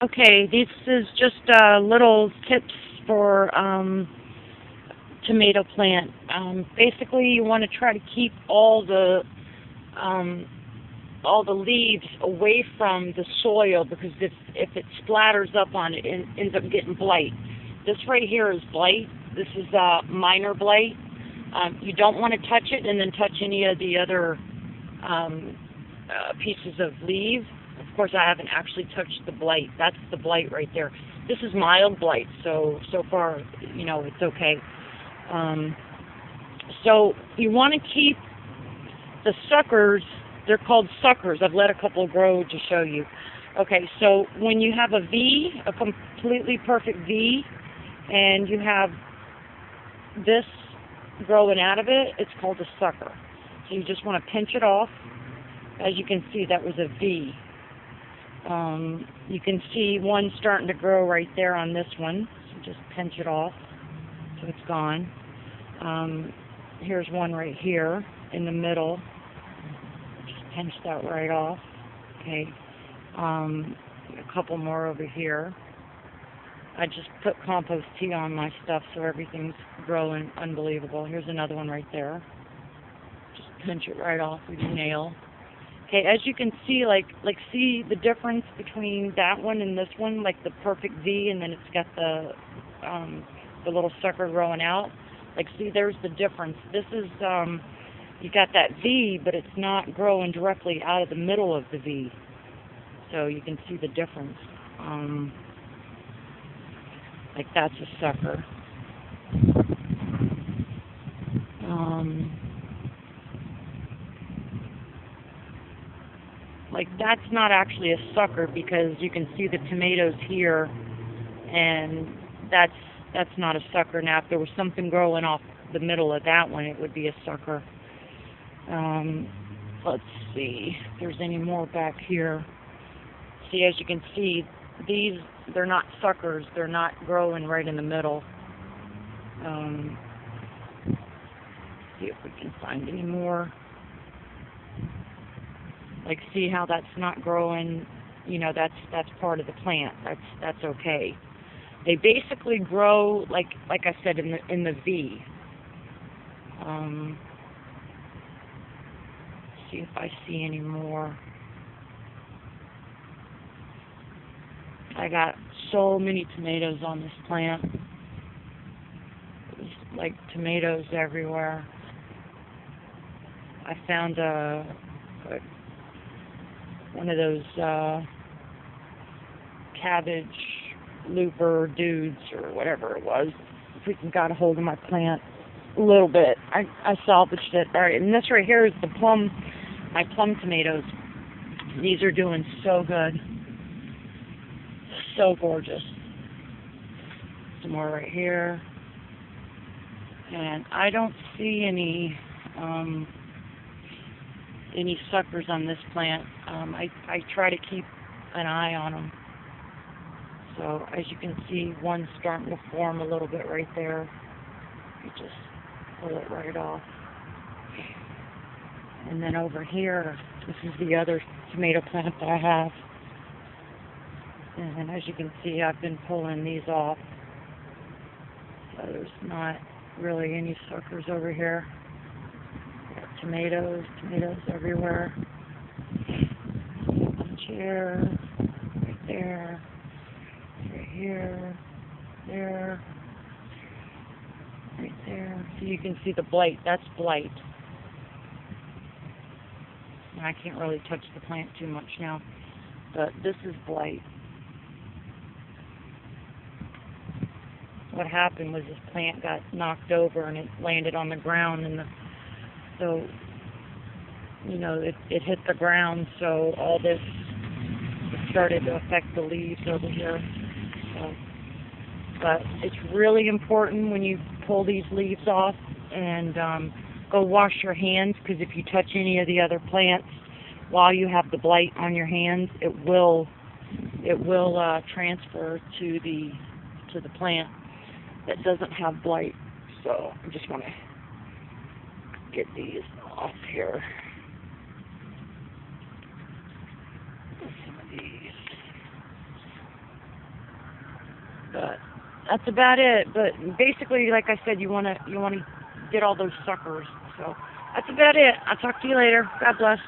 Okay, this is just little tips for tomato plant. Basically, you want to try to keep um, all the leaves away from the soil because if it splatters up on it, it ends up getting blight. This right here is blight. This is minor blight. You don't want to touch it and then touch any of the other um, pieces of leaves. Of course, I haven't actually touched the blight. That's the blight right there. This is mild blight, so far, it's okay. Um, so you want to keep the suckers. They're called suckers. I've let a couple grow to show you. Okay, so when you have a V, a completely perfect V, and you have this growing out of it, it's called a sucker. So you just want to pinch it off. As you can see, that was a V. You can see one starting to grow right there on this one. So just pinch it off so it's gone. Here's one right here in the middle. Just pinch that right off. Okay. A couple more over here. I just put compost tea on my stuff so everything's growing unbelievable. Here's another one right there. Just pinch it right off with your nail. Okay, as you can see, see the difference between that one and this one, like the perfect V, and then it's got the little sucker growing out. Like, see, there's the difference. This is you got that V, but it's not growing directly out of the middle of the V. So you can see the difference. Like that's a sucker. Like that's not actually a sucker because you can see the tomatoes here, and that's not a sucker. Now, if there was something growing off the middle of that one, it would be a sucker. Let's see if there's any more back here. See, as you can see, they're not suckers. They're not growing right in the middle. See if we can find any more. Like, see how that's not growing? That's part of the plant. That's okay. They basically grow like I said in the V. See if I see any more. I got so many tomatoes on this plant. There's like tomatoes everywhere. I found one of those cabbage looper dudes or whatever it was. Freaking got a hold of my plant a little bit. I salvaged it. All right, and this right here is my plum tomatoes. These are doing so good. So gorgeous. Some more right here. And I don't see any suckers on this plant. I try to keep an eye on them. So as you can see, one's starting to form a little bit right there. You just pull it right off. And then over here, this is the other tomato plant that I have. And as you can see, I've been pulling these off. So there's not really any suckers over here. Got tomatoes everywhere. A bunch here, right there, right here, there, right there. So you can see the blight. That's blight. And I can't really touch the plant too much now, but this is blight. What happened was this plant got knocked over and it landed on the ground, and so it hit the ground, so all this started to affect the leaves over here. So, but it's really important when you pull these leaves off and go wash your hands, because if you touch any of the other plants while you have the blight on your hands, it will transfer to the plant that doesn't have blight. So I just want to get these off here. Some of these. But that's about it. But basically, like I said, you wanna get all those suckers. So that's about it. I'll talk to you later. God bless.